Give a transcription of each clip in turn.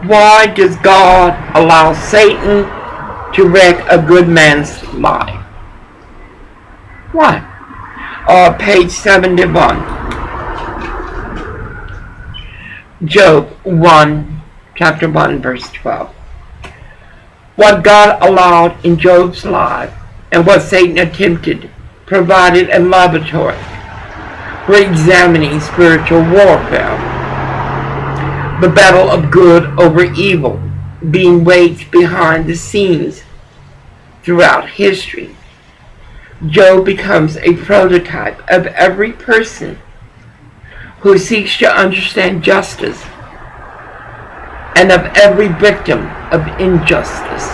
Why does God allow Satan to wreck a good man's life? Why? Page 71. Job 1, chapter 1, verse 12. What God allowed in Job's life and what Satan attempted provided a laboratory for examining spiritual warfare. The battle of good over evil being waged behind the scenes throughout history. Job becomes a prototype of every person who seeks to understand justice and of every victim of injustice.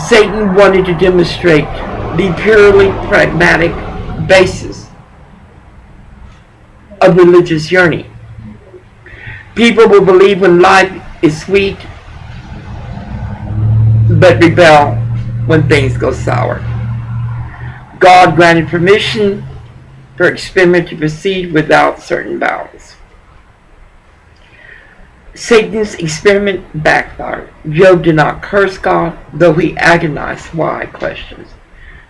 Satan wanted to demonstrate the purely pragmatic basis of religious yearning. People will believe when life is sweet, but rebel when things go sour. God granted permission for experiment to proceed without certain bounds. Satan's experiment backfired. Job did not curse God, though he agonized why questions.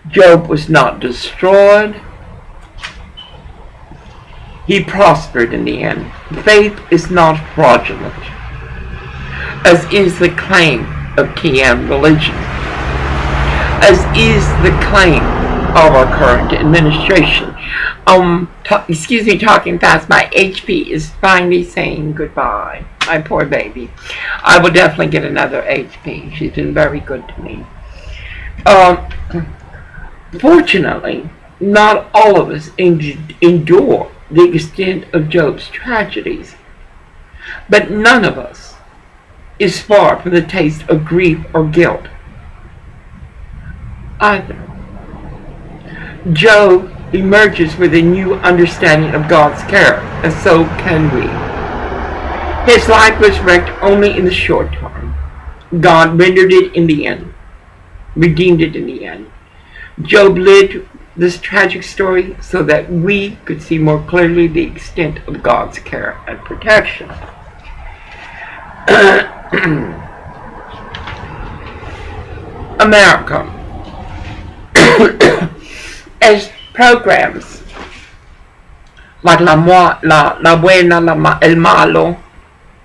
Job was not destroyed. He prospered in the end. Faith is not fraudulent, as is the claim of TM religion, as is the claim of our current administration. Talking fast. My HP is finally saying goodbye. My poor baby. I will definitely get another HP. She's been very good to me. Fortunately, not all of us endure the extent of Job's tragedies, but none of us is far from the taste of grief or guilt either. Job emerges with a new understanding of God's care, and so can we. His life was wrecked only in the short term. God rendered it in the end, redeemed it in the end. Job lived this tragic story so that we could see more clearly the extent of God's care and protection. America. As programs like La Buena, El Malo,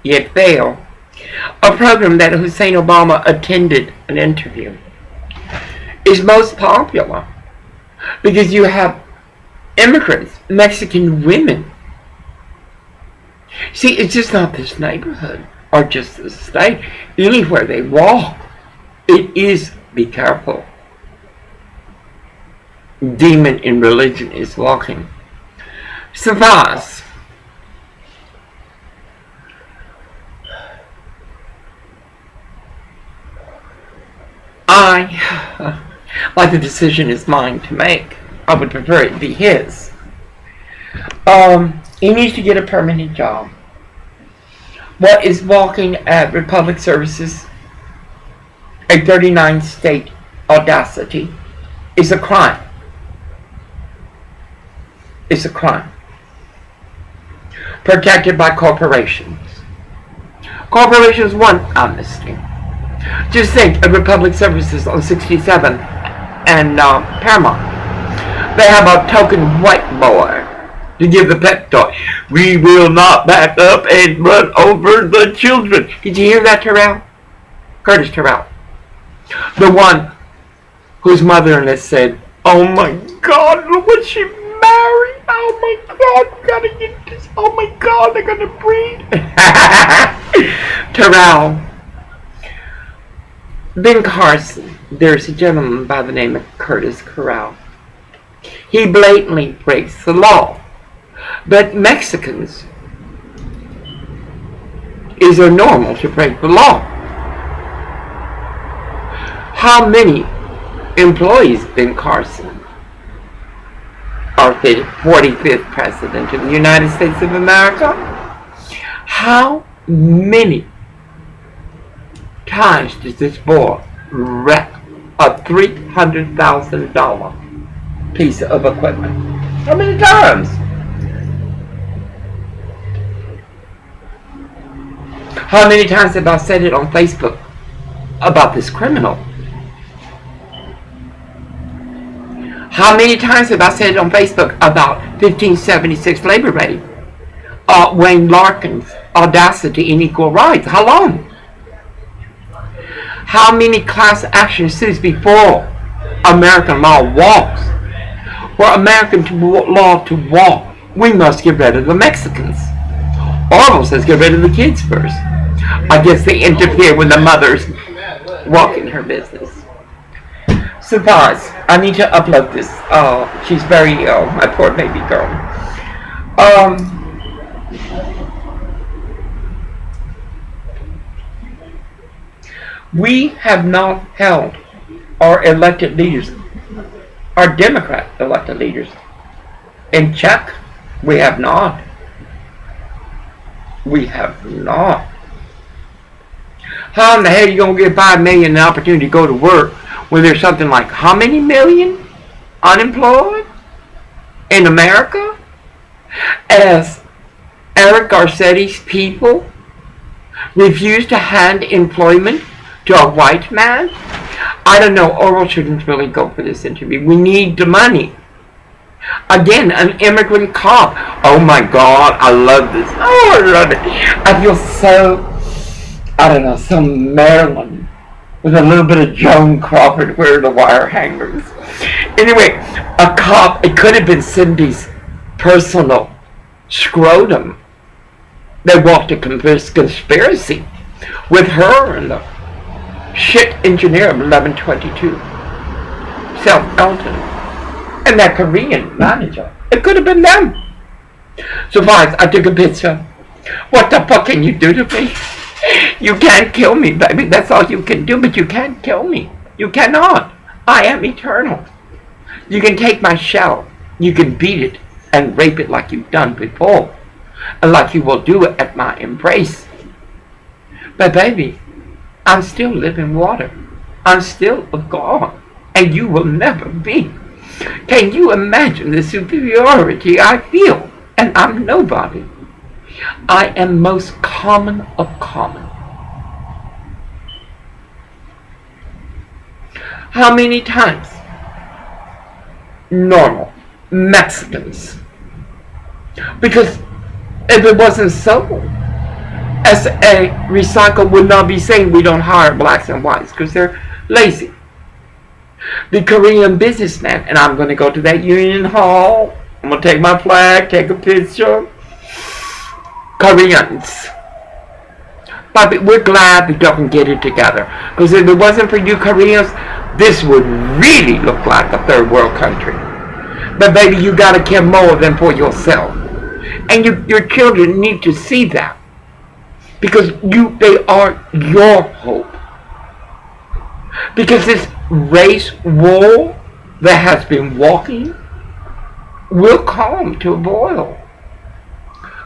y El Feo, a program that Hussein Obama attended an interview, is most popular because you have immigrants, Mexican women. See, it's just not this neighborhood or just this state. Anywhere they walk, it is, be careful. Demon in religion is walking. Suffice. Like the decision is mine to make. I would prefer it be his. He needs to get a permanent job. What is walking at Republic Services, a 39-state audacity, is a crime. It's a crime. Protected by corporations. Corporations want amnesty. Just think of Republic Services on 67 and Paramount. They have a token white boy to give the pep talk. We will not back up and run over the children. Did you hear that, Terrell? Curtis Terrell. The one whose mother-in-law said, "Oh my God, look what she married. Oh my God, we gotta get this. Oh my God, they're gonna breed." Terrell. Ben Carson, there's a gentleman by the name of Curtis Corral. He blatantly breaks the law. But Mexicans, is it normal to break the law? How many employees Ben Carson, our 45th President of the United States of America, how many times does this boy wreck a $300,000 piece of equipment. How many times? How many times have I said it on Facebook about this criminal? How many times have I said it on Facebook about 1576 Labor Day? Wayne Larkin's audacity and equal rights. How long? How many class action suits before American law walks? For American law to walk, we must get rid of the Mexicans. Orwell says get rid of the kids first. I guess they interfere when the mother's walking her business. Surprise, I need to upload this. She's very ill, my poor baby girl. We have not held our elected leaders, our Democrat elected leaders, in check. We have not. We have not. How in the hell are you going to give 5 million an opportunity to go to work when there's something like how many million unemployed in America? As Eric Garcetti's people refuse to hand employment to a white man? I don't know. Orwell shouldn't really go for this interview. We need the money. Again, an immigrant cop. Oh my God, I love this. Oh, I love it. I feel so, I don't know, some Maryland with a little bit of Joan Crawford where the wire hangers. Anyway, a cop, it could have been Cindy's personal scrotum. They walked a conspiracy with her and the shit engineer of 1122, Self Elton, and that Korean manager. It could have been them. Surprise, I took a picture. What the fuck can you do to me? You can't kill me, baby. That's all you can do, but you can't kill me. You cannot. I am eternal. You can take my shell. You can beat it and rape it like you've done before, and like you will do it at my embrace. But baby, I'm still living water. I'm still a God, and you will never be. Can you imagine the superiority I feel? And I'm nobody. I am most common of common. How many times normal Mexicans? Because if it wasn't so, SA Recycle would not be saying we don't hire blacks and whites because they're lazy. The Korean businessman, and I'm going to go to that union hall. I'm going to take my flag, take a picture. Koreans. But we're glad we don't get it together. Because if it wasn't for you Koreans, this would really look like a third world country. But baby, you got to care more than for yourself. And your children need to see that. Because they are your hope. Because this race war that has been walking will calm to a boil.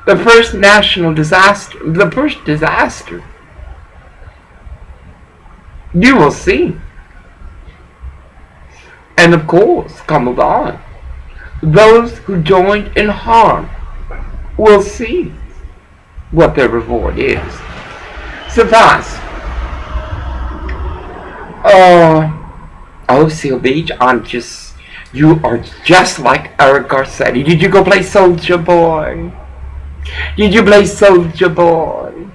The first national disaster, the first disaster, you will see. And of course, come on, those who joined in harm will see what their reward is. Suffice. Seal Beach, you are just like Eric Garcetti. Did you go play Soldier Boy? Did you play Soldier Boy?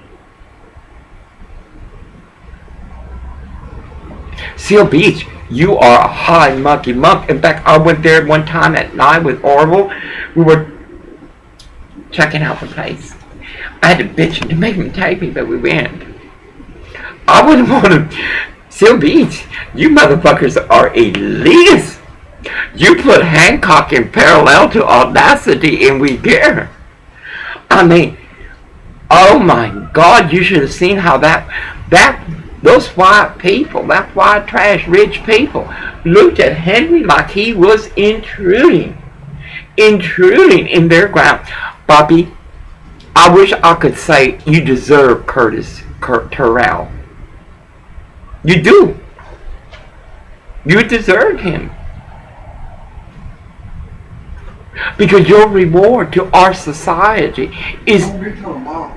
Seal Beach, you are a high monkey monk. In fact, I went there one time at night with Orville. We were checking out the place. I had to bitch him to make him take me, but we went. I wouldn't want to. Seal Beach, you motherfuckers are elitists. You put Hancock in parallel to Audacity and we care. I mean, oh my God, you should have seen how those white people, that white trash rich people, looked at Henry like he was intruding in their ground. Bobby, I wish I could say you deserve Kurt Terrell. You do. You deserve him. Because your reward to our society is... Don't be till tomorrow.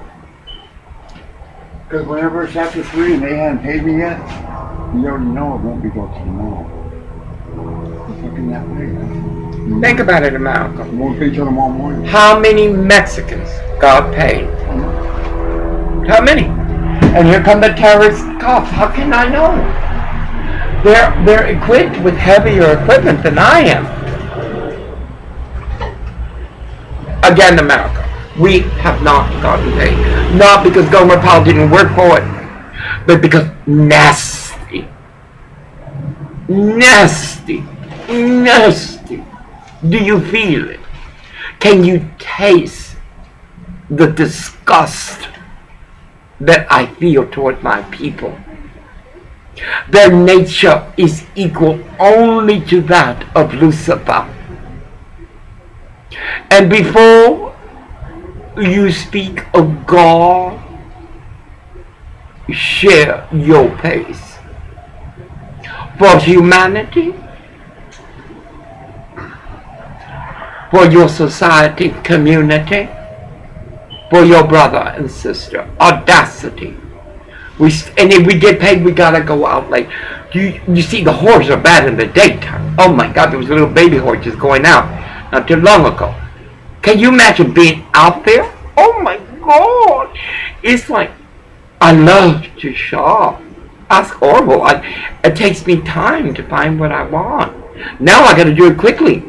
Because whenever it's after 3 and they haven't paid me yet, you already know it won't be till tomorrow. It's looking that way. Think about it, America. It won't be till tomorrow morning. How many Mexicans got paid? How many? And here come the terrorist cops. How can I know? They're equipped with heavier equipment than I am. Again, America, we have not gotten paid. Not because Gomer Powell didn't work for it, but because nasty. Do you feel it? Can you taste the disgust that I feel toward my people? Their nature is equal only to that of Lucifer. And before you speak of God, share your pace. For humanity, for your society, community, for your brother and sister. Audacity. And if we get paid, we gotta go out late. You see, the whores are bad in the daytime. Oh my God, there was a little baby whore just going out not too long ago. Can you imagine being out there? Oh my God. It's like, I love to shop. Ask Orville. It takes me time to find what I want. Now I gotta do it quickly.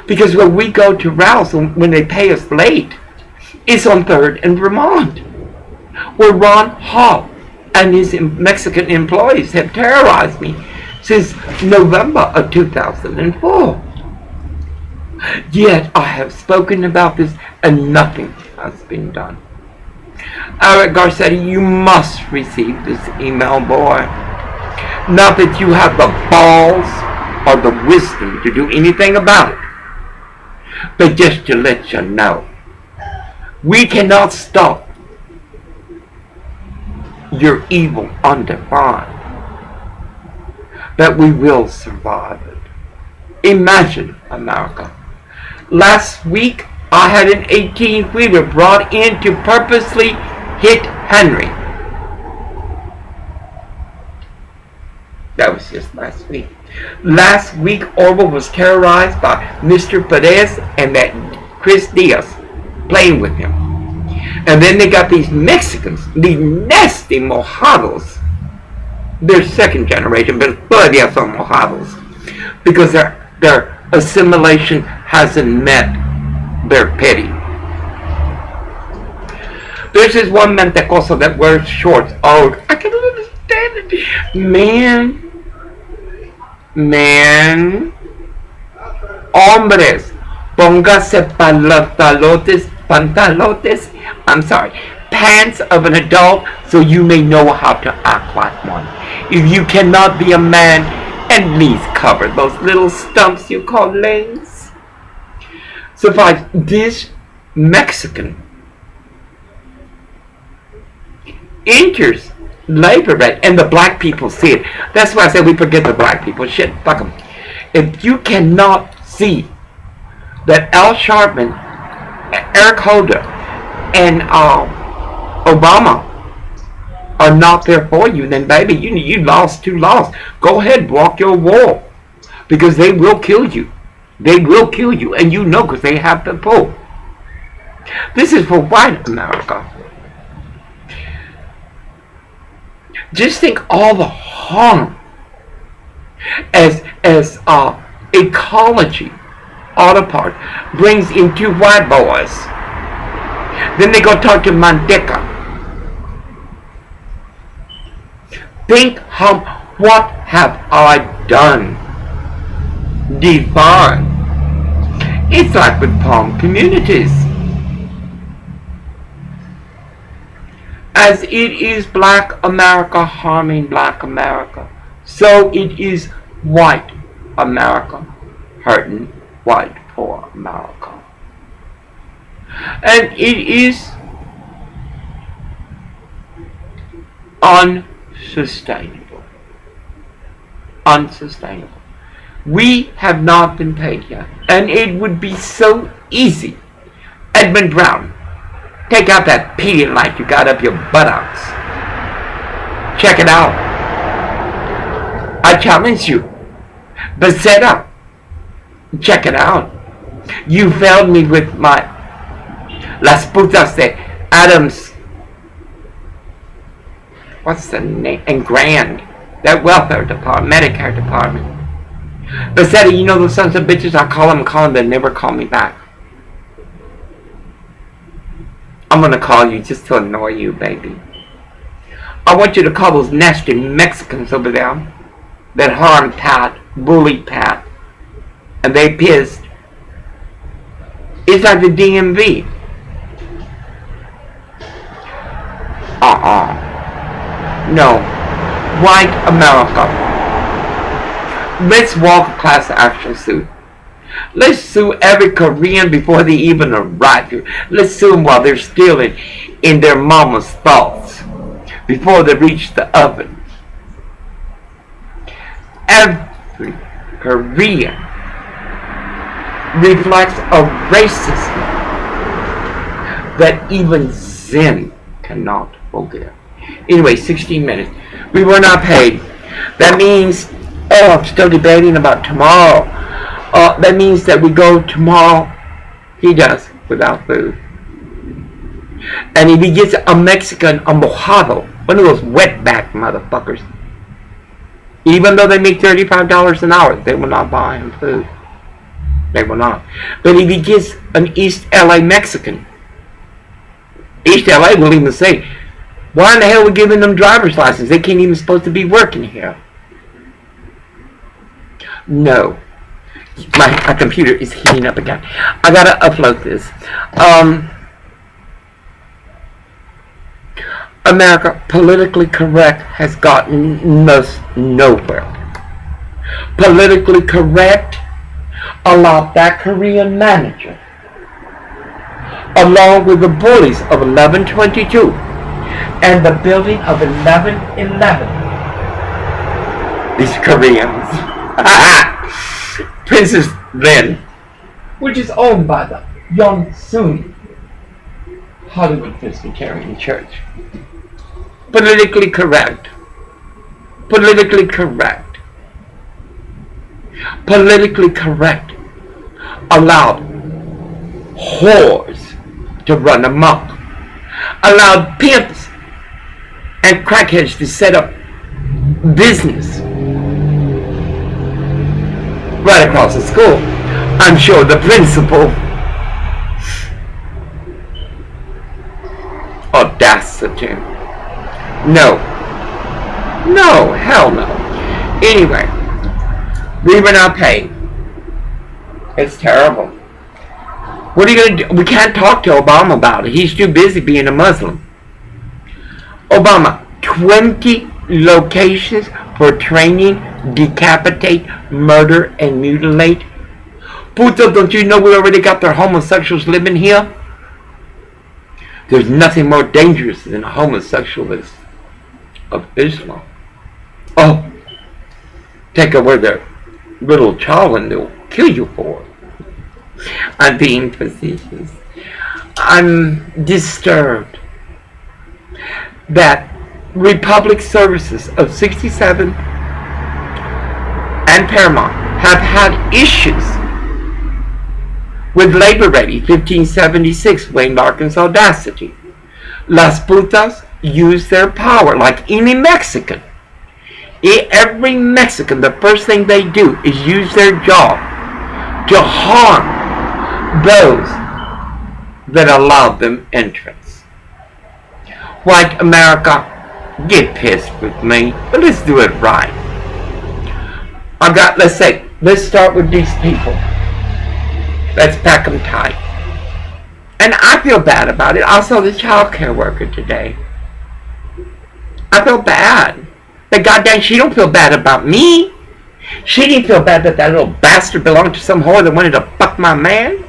Because when we go to Rouse, when they pay us late, it's on 3rd and Vermont, where Ron Hall and his Mexican employees have terrorized me since November of 2004. Yet I have spoken about this and nothing has been done. Eric Garcetti, you must receive this email, boy. Not that you have the balls or the wisdom to do anything about it, but just to let you know, we cannot stop your evil undefined, but we will survive it. Imagine, America. Last week, I had an 18-wheeler brought in to purposely hit Henry. That was just last week. Last week, Orville was terrorized by Mr. Perez and that Chris Diaz playing with him. And then they got these Mexicans, these nasty mojados. They're second generation, but todavía son mojados. Because their assimilation hasn't met their pity. There's this one mentecoso that wears shorts. Oh, I can understand it. Man, hombres, póngase pants of an adult so you may know how to act like one. If you cannot be a man, at least cover those little stumps you call legs. So if this Mexican enters labor rate, and the black people see it. That's why I say we forget the black people. Shit, fuck them. If you cannot see that Al Sharpton, Eric Holder, and Obama are not there for you, then baby, you lost too lost. Go ahead, walk your wall, because they will kill you. They will kill you, and you know, because they have the pull. This is for white America. Just think all the harm as ecology auto part brings into white boys. Then they go talk to Manteca. Think what have I done? Define. It's like with palm communities. As it is black America harming black America, so it is white America hurting white poor America. And it is unsustainable. Unsustainable. We have not been paid yet. And it would be so easy. Edmund Brown, take out that Pedialyte you got up your buttocks. Check it out. I challenge you. Becerra, check it out. You failed me with my Las Putas de Adams. What's the name? And Grand. That welfare department, Medicare department. Becerra, you know those sons of bitches? I call them, they never call me back. I'm gonna call you just to annoy you, baby. I want you to call those nasty Mexicans over there that harmed Pat, bullied Pat, and they pissed. It's like the DMV. No. White America. Let's walk a class action suit. Let's sue every Korean before they even arrive here. Let's sue them while they're still in their mama's thoughts, before they reach the oven. Every Korean reflects a racism that even Zen cannot forgive. Anyway, 16 minutes. We were not paid. That means, I'm still debating about tomorrow. That means that we go tomorrow, he does, without food. And if he gets a Mexican, a mojado, one of those wetback motherfuckers, even though they make $35 an hour, they will not buy him food. They will not. But if he gets an East LA Mexican, East LA will even say, why in the hell are we giving them driver's license? They can't even supposed to be working here. No. My computer is heating up again. I gotta upload this. America, politically correct, has gotten most nowhere. Politically correct allowed that Korean manager, along with the bullies of 1122 and the building of 1111, these Koreans, Princess Lynn, which is owned by the Yonsun Hollywood Presbyterian Church. Politically correct. Politically correct. Politically correct allowed whores to run amok. Allowed pimps and crackheads to set up business right across the school. I'm sure the principal, audacity. No, hell no. Anyway, we were not paid. It's terrible. What are you going to do? We can't talk to Obama about it. He's too busy being a Muslim. Obama, 20 locations for training, decapitate, murder, and mutilate. Puto, don't you know we already got their homosexuals living here? There's nothing more dangerous than a homosexualist of Islam. Oh, take away their little child and they'll kill you for it. I'm being facetious. I'm disturbed that Republic Services of 67 and Paramount have had issues with Labor Ready 1576, Wayne Larkin's audacity. Las Putas use their power like any Mexican. Every Mexican, the first thing they do is use their job to harm those that allowed them entrance. White America, get pissed with me, but let's do it right. Let's start with these people. Let's pack them tight. And I feel bad about it. I saw the child care worker today. I feel bad. But goddamn, she don't feel bad about me. She didn't feel bad that little bastard belonged to some whore that wanted to fuck my man.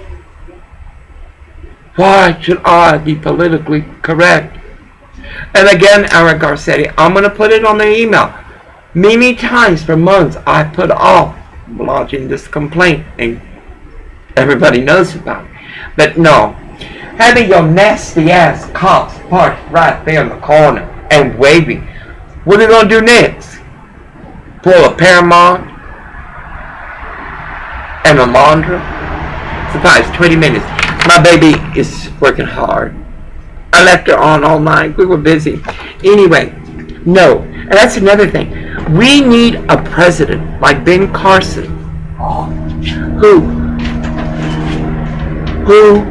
Why should I be politically correct? And again, Eric Garcetti, I'm going to put it on the email. Many times for months I put off lodging this complaint, and everybody knows about it. But no, having your nasty ass cops parked right there in the corner and waving. What are they gonna do next? Pull a Paramount and a laundry? Surprise, 20 minutes. My baby is working hard. I left her on all night. We were busy. Anyway, no. And that's another thing. We need a president like Ben Carson who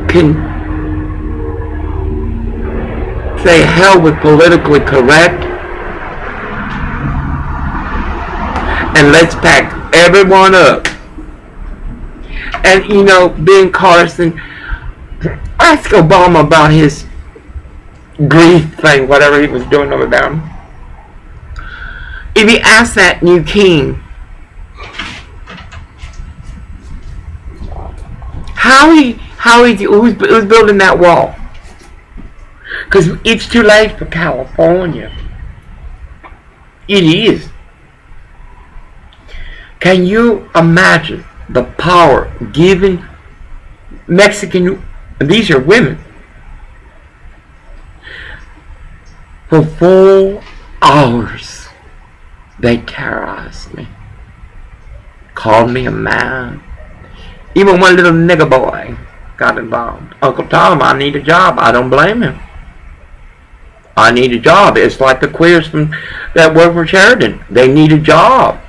can say hell with politically correct and let's pack everyone up. And you know, Ben Carson, ask Obama about his grief thing, whatever he was doing over there. If you ask that new king who's building that wall, because it's too late for California. It is. Can you imagine the power given Mexican, these are women, for 4 hours they terrorized me, called me a man. Even one little nigger boy got involved. Uncle Tom, I need a job. I don't blame him. I need a job. It's like the queers that work for Sheridan. They need a job.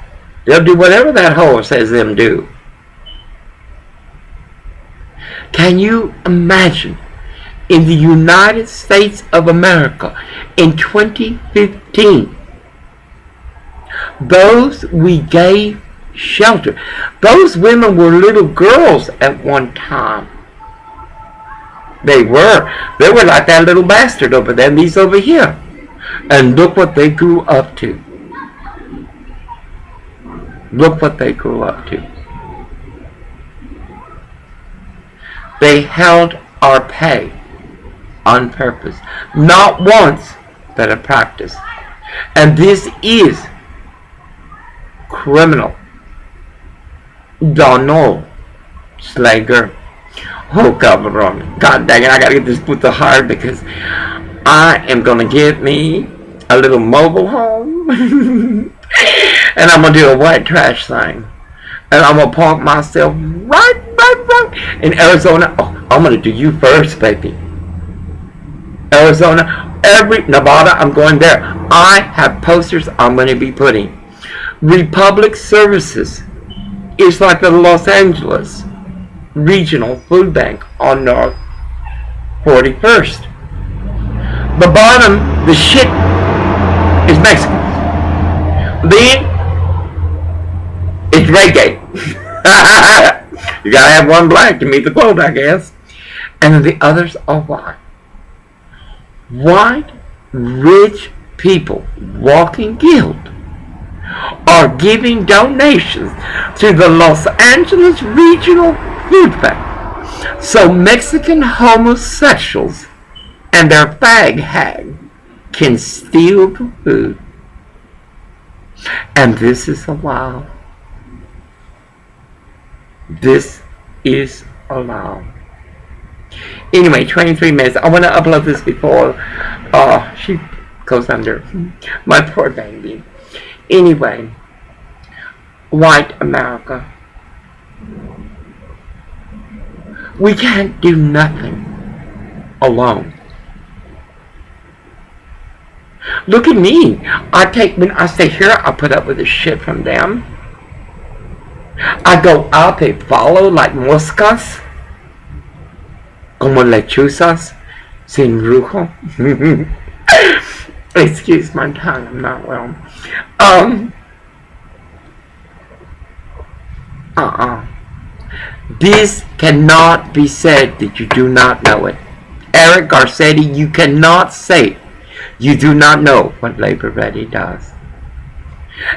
They'll do whatever that whore says them do. Can you imagine in the United States of America in 2015, those we gave shelter, those women were little girls at one time. They were like that little bastard over there and these over here. And look what they grew up to. Look what they grew up to. They held our pay on purpose. Not once, but a practice. And this is criminal. Donald Slager. Oh, God, God dang it, I gotta get this put to hard because I am gonna get me a little mobile home and I'm gonna do a white trash thing. And I'm gonna park myself right in Arizona. Oh, I'm gonna do you first, baby. Arizona, Nevada, I'm going there. I have posters I'm gonna be putting. Republic Services is like the Los Angeles Regional Food Bank on North 41st. The bottom, the shit, is Mexican. Then, it's reggae. You gotta have one black to meet the quote, I guess. And then the others are white. White, rich people, walking guild, are giving donations to the Los Angeles Regional Food Bank so Mexican homosexuals and their fag hag can steal the food. And this is allowed. This is allowed. Anyway, 23 minutes. I want to upload this before she goes under. My poor baby. Anyway, white America. We can't do nothing alone. Look at me. When I stay here, I put up with the shit from them. I go out, they follow like moscas. Como lechuzas sin rujo. Excuse my tongue, I'm not well. This cannot be said that you do not know it. Eric Garcetti, you cannot say you do not know what Labor Ready does.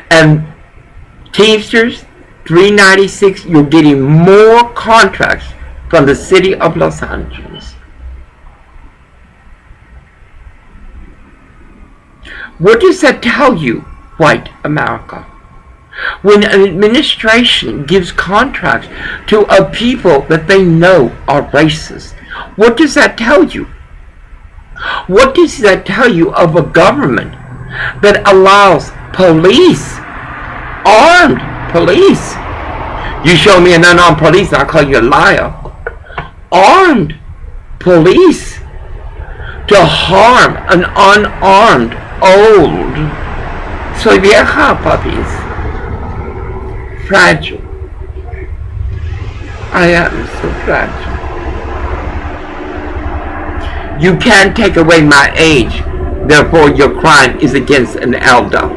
And Teamsters, 396, you're getting more contracts from the city of Los Angeles. What does that tell you, white America? When an administration gives contracts to a people that they know are racist, what does that tell you? What does that tell you of a government that allows police, armed police? You show me an unarmed police, I'll call you a liar. Armed police to harm an unarmed, old, soy vieja, puppies. Fragile. I am so fragile. You can't take away my age, therefore your crime is against an elder.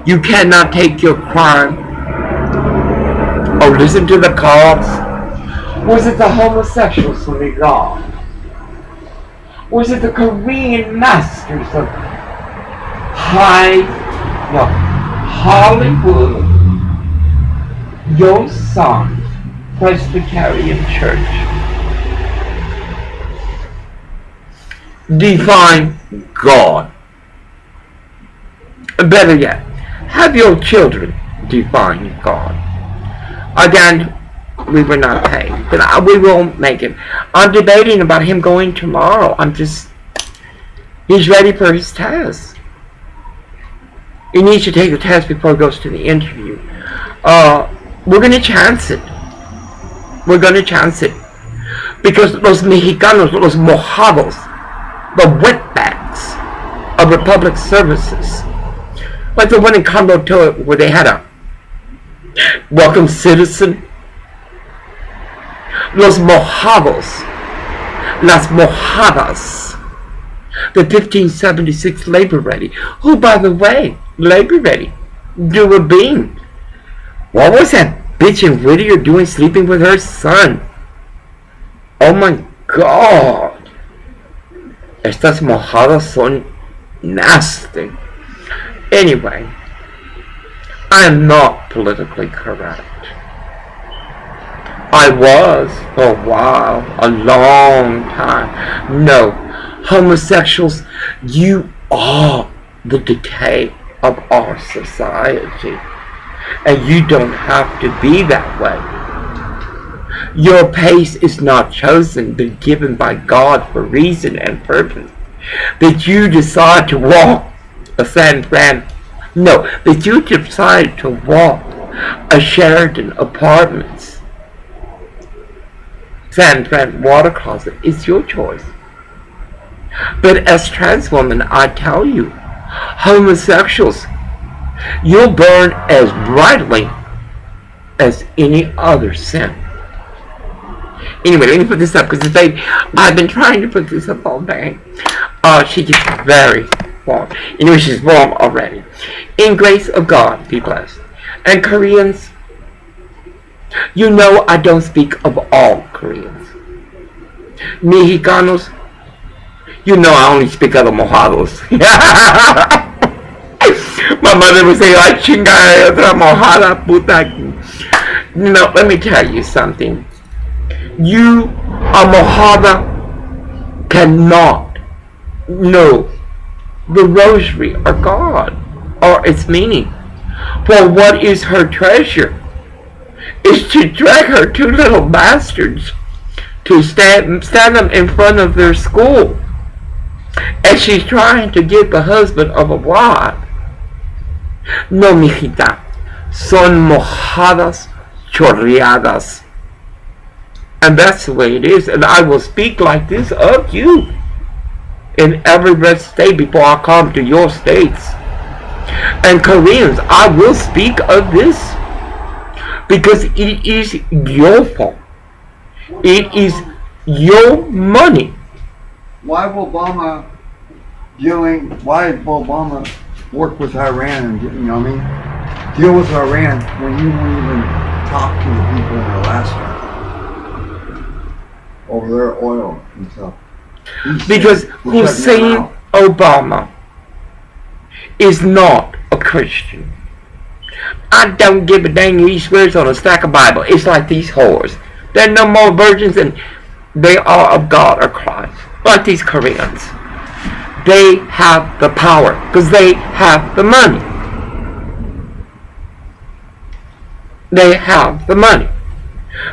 You cannot take your crime. Oh, listen to the cops. Was it the homosexuals who they robbed? Was it the Korean masters of Hollywood? Your son, Presbyterian Church. Define God. Better yet, have your children define God. Again, we were not paid, but we will make it. I'm debating about him going tomorrow. He's ready for his test. He needs to take the test before he goes to the interview. We're going to chance it. We're going to chance it. Because los mexicanos, los mojados, the wetbacks of Republic services, like the one in Conroe where they had a welcome citizen, los mojados, las mojadas, the 1576 Labor Ready, who, by the way, Labor Ready, do a bean. What was that bitch in Whittier doing sleeping with her son? Oh my God. Estas mojadas son nasty. Anyway, I am not politically correct. I was for a while, a long time. No, homosexuals, you are the decay of our society. And you don't have to be that way. Your pace is not chosen, but given by God for reason and purpose. That you decide to walk a San Fran. No, that you decide to walk a Sheraton Apartments. San Fran water closet is your choice. But as trans women, I tell you, homosexuals, you'll burn as brightly as any other sin. Anyway, let me put this up because I've been trying to put this up all day. She gets very warm. Anyway, she's warm already. In grace of God, be blessed. And Koreans, you know I don't speak of all Koreans. Mexicanos, you know I only speak of the mojados. My mother would say, ay, chinga, otra mojada, puta. No, let me tell you something. You, a mojada, cannot know the rosary or God or its meaning. For what is her treasure? Is to drag her two little bastards to stand them in front of their school. And she's trying to get the husband of a wife. No, mijita, son mojadas chorreadas. And that's the way it is. And I will speak like this of you in every red state before I come to your states. And Koreans, I will speak of this because it is your fault. It is your money. Why will Obama work with Iran and, deal with Iran when he won't even talk to the people in Alaska over their oil and stuff? Because Hussein Obama is not a Christian. I don't give a dang he swears on a stack of Bible. It's like these whores. They're no more virgins than they are of God or Christ. Like these Koreans. They have the power because they have the money. They have the money.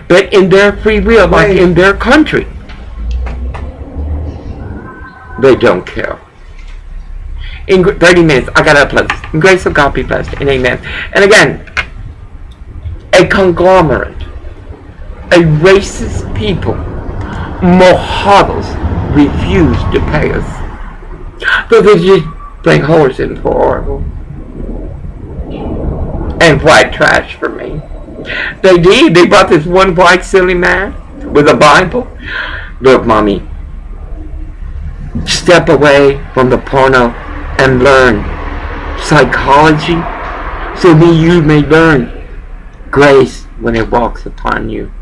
But in their free will, like in their country, they don't care. In 30 minutes, I got to upload this. In grace of God be blessed and amen. And again, a conglomerate, a racist people, Mohammeds refuse to pay us. So they just bring horse in for Oracle. And white trash for me. They did. They brought this one white silly man with a Bible. Look, mommy, step away from the porno and learn psychology so that you may learn grace when it walks upon you.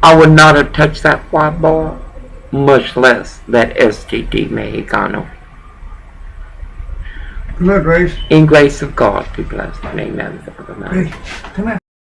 I would not have touched that white boy, much less that STD Mexicano. Come here, Grace. In grace of God be blessed and amen. Grace, come here.